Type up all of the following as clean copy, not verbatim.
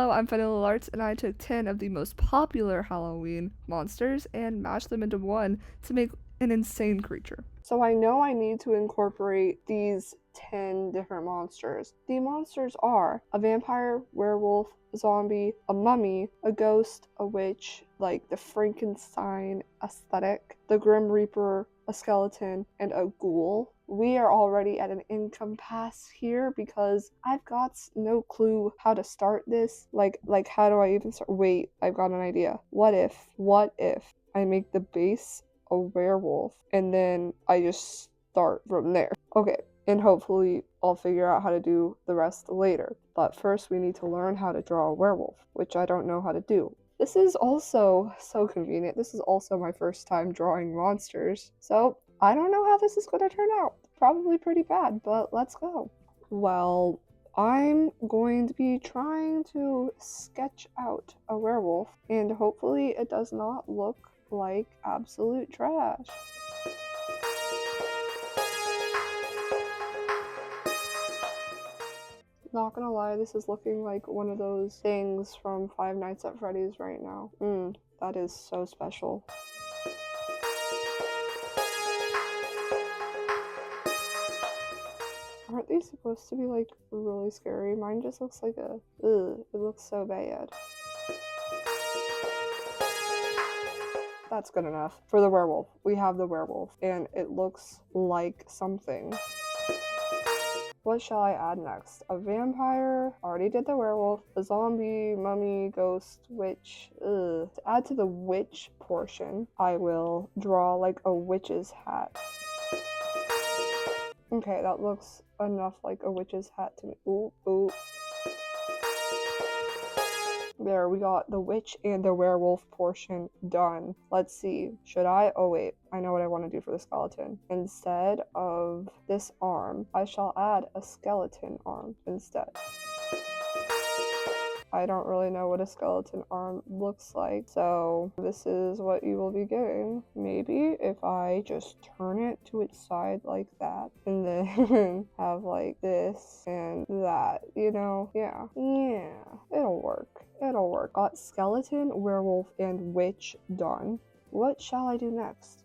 Hello, I'm Vanilla Arts, and I took 10 of the most popular Halloween monsters and mashed them into one to make an insane creature. So I know I need to incorporate these 10 different monsters. The monsters are a vampire, werewolf, a zombie, a mummy, a ghost, a witch, like the Frankenstein aesthetic, the Grim Reaper, a skeleton, and a ghoul. We are already at an impasse here because I've got no clue how to start this. Like how do I even start? Wait, I've got an idea. What if I make the base a werewolf and then I just start from there? Okay, and hopefully I'll figure out how to do the rest later. But first we need to learn how to draw a werewolf, which I don't know how to do. This is also so convenient. This is also my first time drawing monsters. So I don't know how this is going to turn out. Probably pretty bad, but let's go. Well, I'm going to be trying to sketch out a werewolf, and hopefully it does not look like absolute trash. Not gonna lie, this is looking like one of those things from Five Nights at Freddy's right now. That is so special. Aren't they supposed to be like really scary? Mine just looks like it looks so bad. That's good enough. For the werewolf, we have the werewolf, and it looks like something. What shall I add next? A vampire, already did the werewolf, a zombie, mummy, ghost, witch, To add to the witch portion, I will draw like a witch's hat. Okay, that looks enough like a witch's hat to me. Ooh. There, we got the witch and the werewolf portion done. Let's see, oh wait, I know what I want to do for the skeleton. Instead of this arm, I shall add a skeleton arm instead. I don't really know what a skeleton arm looks like, so this is what you will be getting. Maybe if I just turn it to its side like that, and then have like this and that, you know? Yeah, it'll work. Got skeleton, werewolf, and witch done. What shall I do next?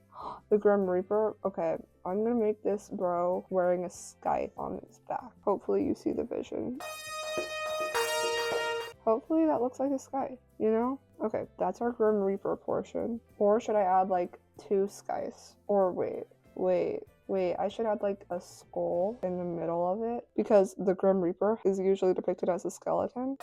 The Grim Reaper? Okay, I'm gonna make this bro wearing a scythe on his back. Hopefully you see the vision. Hopefully that looks like a scythe, you know? Okay, that's our Grim Reaper portion. Or should I add like 2 scythes? Or wait, I should add like a skull in the middle of it because the Grim Reaper is usually depicted as a skeleton.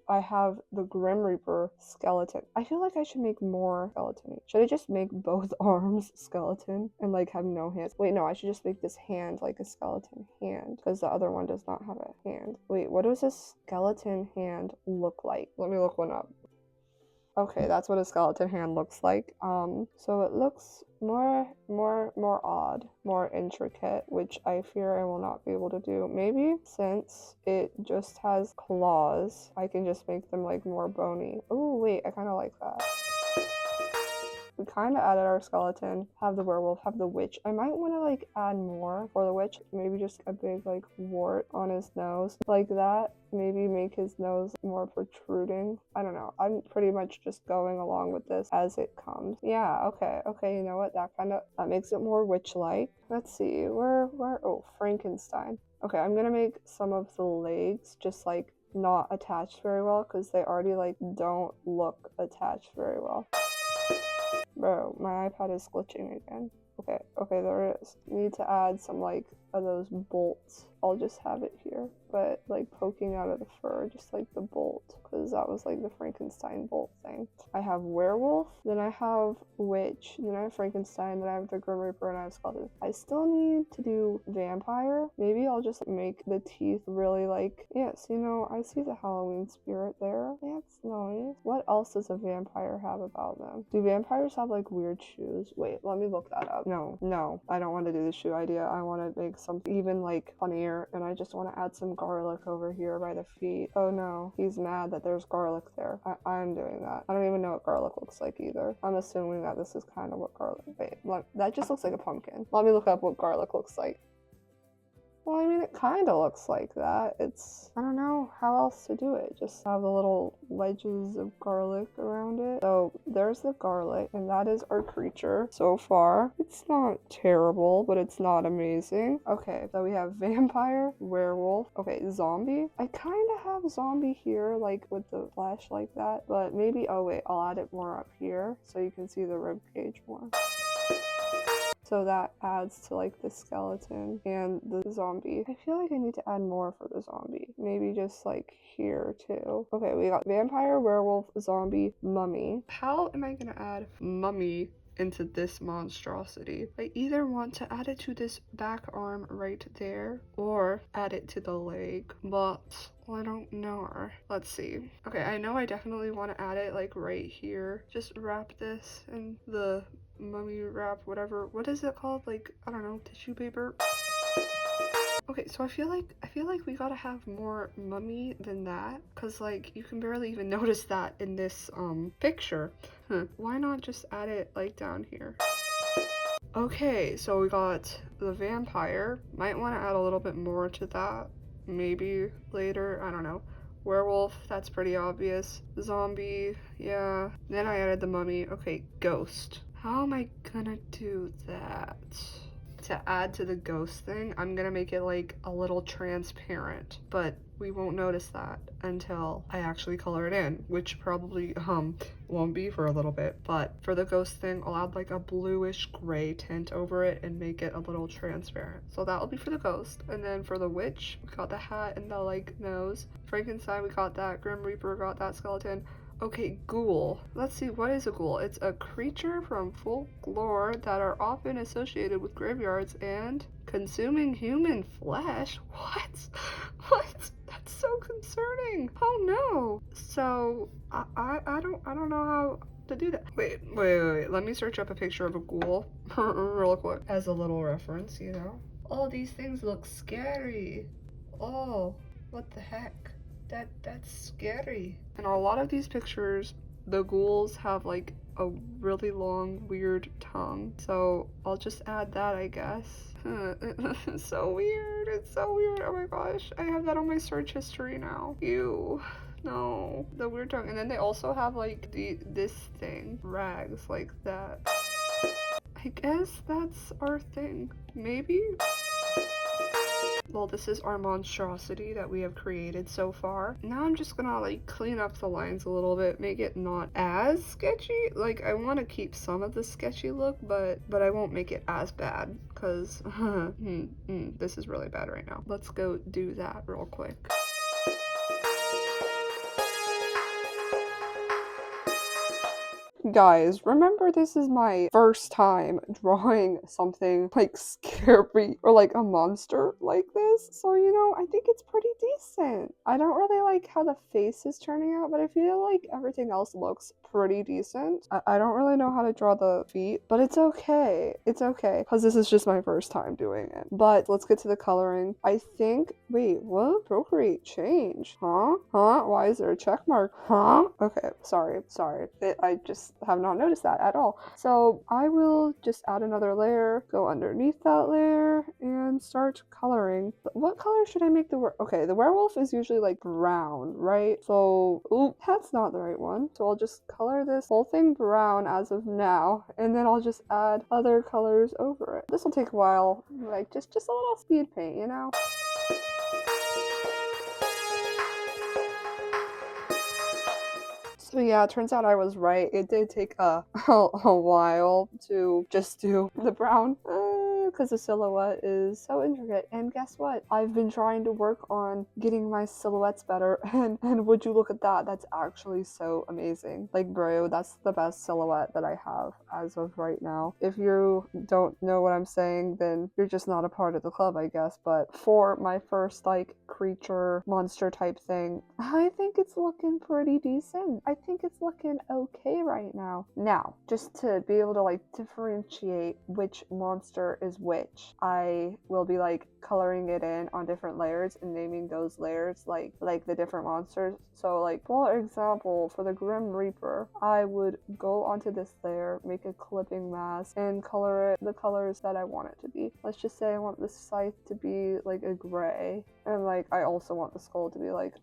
I have the Grim Reaper skeleton. I feel like I should make more skeleton. Should I just make both arms skeleton and like have no hands? Wait, no, I should just make this hand like a skeleton hand because the other one does not have a hand. Wait, what does a skeleton hand look like? Let me look one up. Okay, that's what a skeleton hand looks like. So it looks more odd, more intricate, which I fear I will not be able to do. Maybe since it just has claws, I can just make them like more bony. Oh wait, I kind of like that. We kind of added our skeleton, have the werewolf, have the witch. I might want to like add more for the witch. Maybe just a big like wart on his nose like that. Maybe make his nose more protruding. I don't know. I'm pretty much just going along with this as it comes. Yeah, okay, you know what? That makes it more witch-like. Let's see, oh, Frankenstein. Okay, I'm gonna make some of the legs just like not attached very well because they already like don't look attached very well. Bro, my iPad is glitching again. Okay, there it is. Need to add some like of those bolts. I'll just have it here, but like poking out of the fur, just like the bolt, because that was like the Frankenstein bolt thing. I have werewolf, then I have witch, then I have Frankenstein, then I have the Grim Reaper, and I have skeleton. I still need to do vampire. Maybe I'll just make the teeth really like, yes, you know, I see the Halloween spirit there. That's nice. What else does a vampire have about them? Do vampires have like weird shoes? Wait, let me look that up. No, I don't want to do the shoe idea. I want to make something even like funnier, and I just want to add some garlic over here by the feet. Oh no, he's mad that there's garlic there. I'm doing that. I don't even know what garlic looks like either. I'm assuming that this is kind of what garlic. Wait, look, that just looks like a pumpkin. Let me look up what garlic looks like. Well, I mean, it kind of looks like that. I don't know how else to do it. Just have the little wedges of garlic around it. So there's the garlic, and that is our creature so far. It's not terrible, but it's not amazing. Okay, so we have vampire, werewolf. Okay, zombie. I kind of have zombie here, like with the flesh like that, but maybe, oh wait, I'll add it more up here so you can see the rib cage more. So that adds to like the skeleton and the zombie. I feel like I need to add more for the zombie. Maybe just like here too. Okay, we got vampire, werewolf, zombie, mummy. How am I gonna add mummy into this monstrosity? I either want to add it to this back arm right there or add it to the leg, but I don't know. Let's see. Okay, I know I definitely want to add it like right here. Just wrap this in the mummy wrap, whatever. What is it called? Like, I don't know, tissue paper. Okay, so I feel like we gotta have more mummy than that, cause like you can barely even notice that in this picture. Why not just add it like down here? Okay, so we got the vampire. Might want to add a little bit more to that. Maybe later, I don't know. Werewolf, that's pretty obvious. Zombie, yeah. Then I added the mummy. Okay, ghost. How am I gonna do that? To add to the ghost thing, I'm gonna make it like a little transparent, but we won't notice that until I actually color it in, which probably won't be for a little bit. But for the ghost thing, I'll add like a bluish gray tint over it and make it a little transparent. So that'll be for the ghost. And then for the witch, we got the hat and the like nose. Frankenstein, we got that. Grim Reaper, got that skeleton. Okay, ghoul. Let's see, what is a ghoul? It's a creature from folklore that are often associated with graveyards and consuming human flesh. What? What? That's so concerning. Oh no. So I don't know how to do that. Wait. Let me search up a picture of a ghoul real quick as a little reference, you know? Oh, these things look scary. Oh, what the heck? That's scary. In a lot of these pictures, the ghouls have like a really long, weird tongue. So I'll just add that, I guess. It's so weird. It's so weird. Oh my gosh. I have that on my search history now. Ew. No. The weird tongue. And then they also have like this thing. Rags like that. I guess that's our thing. Maybe? Well, this is our monstrosity that we have created so far. Now I'm just gonna like clean up the lines a little bit, make it not as sketchy. Like I want to keep some of the sketchy look, but I won't make it as bad because this is really bad right now. Let's go do that real quick. Guys, remember this is my first time drawing something like scary or like a monster like this, so you know, I think it's pretty decent. I don't really like how the face is turning out, but I feel like everything else looks pretty decent. I don't really know how to draw the feet, but it's okay. It's okay, because this is just my first time doing it. But let's get to the coloring. I think, wait, what? Procreate change? Huh? Why is there a check mark? Huh? Okay, sorry. I just have not noticed that at all. So I will just add another layer, go underneath that layer, and start coloring. What color should I make the okay, the werewolf is usually like brown, right? So, oop, that's not the right one. So I'll just color this whole thing brown as of now, and then I'll just add other colors over it. This will take a while, like just a little speed paint, you know? So yeah, it turns out I was right. It did take a while to just do the brown. Because the silhouette is so intricate. And guess what? I've been trying to work on getting my silhouettes better, and would you look at that? That's actually so amazing. Like, bro, that's the best silhouette that I have as of right now. If you don't know what I'm saying, then you're just not a part of the club, I guess. But for my first like creature monster type thing, I think it's looking pretty decent. I think it's looking okay right now. Now, just to be able to like differentiate which monster is witch, I will be like coloring it in on different layers and naming those layers like the different monsters. So like, for example, for the Grim Reaper, I would go onto this layer, make a clipping mask, and color it the colors that I want it to be. Let's just say I want the scythe to be like a gray, and like I also want the skull to be like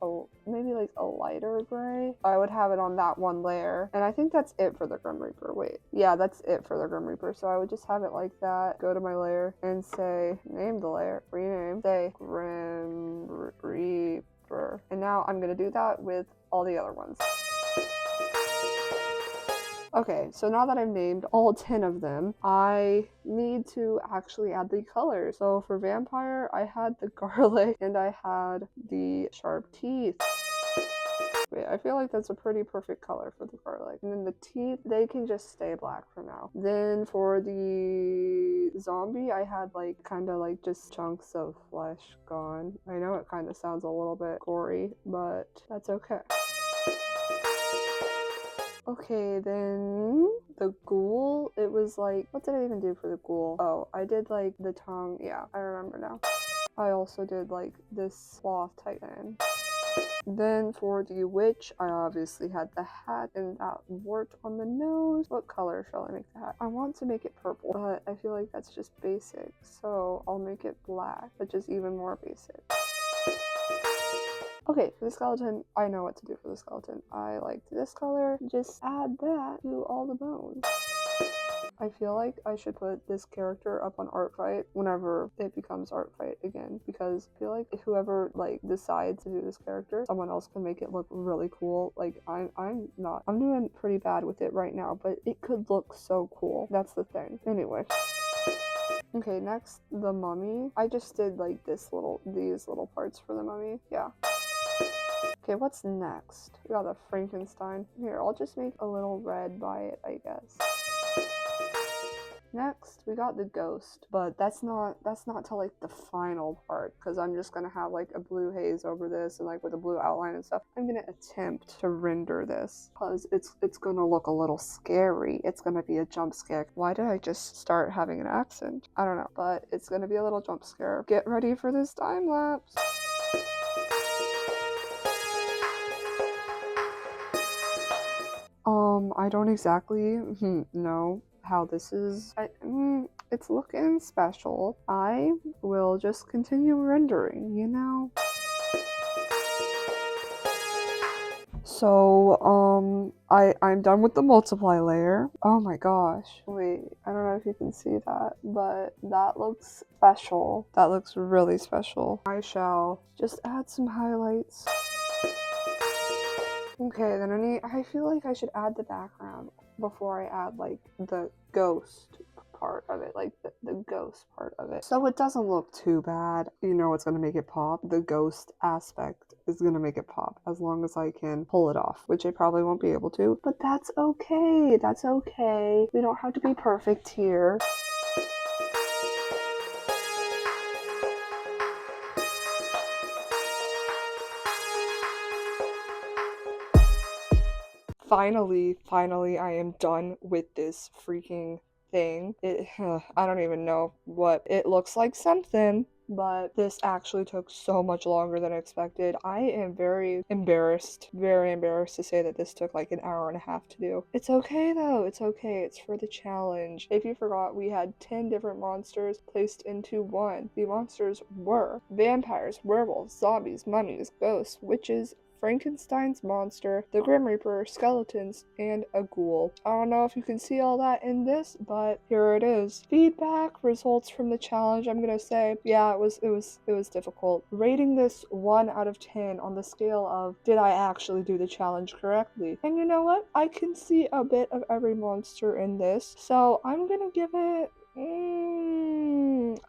maybe like a lighter gray. I would have it on that one layer, and I think that's it for the Grim Reaper. Wait, yeah, that's it for the Grim Reaper. So I would just have it like that, go to my layer and say, name the layer, rename, say Grim Reaper. And now I'm gonna do that with all the other ones. Okay, so now that I've named all 10 of them, I need to actually add the colors. So for vampire, I had the garlic and I had the sharp teeth. Wait, I feel like that's a pretty perfect color for the garlic. And then the teeth, they can just stay black for now. Then for the zombie, I had like kind of like just chunks of flesh gone. I know it kind of sounds a little bit gory, but that's okay. Okay, then the ghoul, it was like, what did I even do for the ghoul? Oh, I did like the tongue. Yeah, I remember now. I also did like this sloth titan. Then for the witch, I obviously had the hat and that wart on the nose. What color shall I make the hat? I want to make it purple, but I feel like that's just basic. So I'll make it black, which is even more basic. Okay, for the skeleton, I know what to do for the skeleton. I liked this color. Just add that to all the bones. I feel like I should put this character up on art fight whenever it becomes art fight again, because I feel like whoever like decides to do this character, someone else can make it look really cool. Like I'm doing pretty bad with it right now, but it could look so cool. That's the thing. Anyway. Okay, next, the mummy. I just did like these little parts for the mummy. Yeah. Okay, what's next? We got the Frankenstein. Here, I'll just make a little red by it, I guess. Next, we got the ghost, but that's not till like the final part, because I'm just gonna have like a blue haze over this and like with a blue outline and stuff. I'm gonna attempt to render this because it's gonna look a little scary. It's gonna be a jump scare. Why did I just start having an accent? I don't know, but it's gonna be a little jump scare. Get ready for this time lapse. I don't exactly know how this is. It's looking special. I will just continue rendering, you know? So, I'm done with the multiply layer. Oh my gosh. Wait, I don't know if you can see that, but that looks special. That looks really special. I shall just add some highlights. Okay, then I feel like I should add the background before I add like the ghost part of it, like the ghost part of it. So it doesn't look too bad. You know what's gonna make it pop? The ghost aspect is gonna make it pop, as long as I can pull it off, which I probably won't be able to, but that's okay. That's okay. We don't have to be perfect here. Finally, I am done with this freaking thing. I don't even know what it looks like something, but this actually took so much longer than expected. I am very embarrassed to say that this took like an hour and a half to do. It's okay though, it's okay, it's for the challenge. If you forgot, we had 10 different monsters placed into one. The monsters were vampires, werewolves, zombies, mummies, ghosts, witches, Frankenstein's monster, the Grim Reaper, skeletons, and a ghoul. I don't know if you can see all that in this, but here it is. Feedback, results from the challenge. I'm gonna say, yeah, it was difficult. Rating this 1 out of 10 on the scale of, did I actually do the challenge correctly? And you know what? I can see a bit of every monster in this, so I'm gonna give it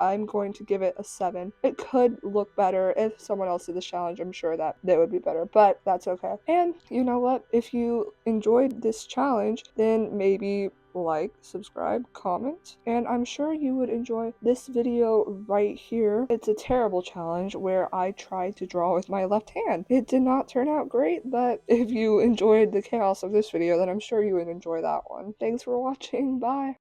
I'm going to give it a 7. It could look better if someone else did the challenge. I'm sure that would be better, but that's okay. And you know what? If you enjoyed this challenge, then maybe like, subscribe, comment, and I'm sure you would enjoy this video right here. It's a terrible challenge where I tried to draw with my left hand. It did not turn out great, but if you enjoyed the chaos of this video, then I'm sure you would enjoy that one. Thanks for watching. Bye.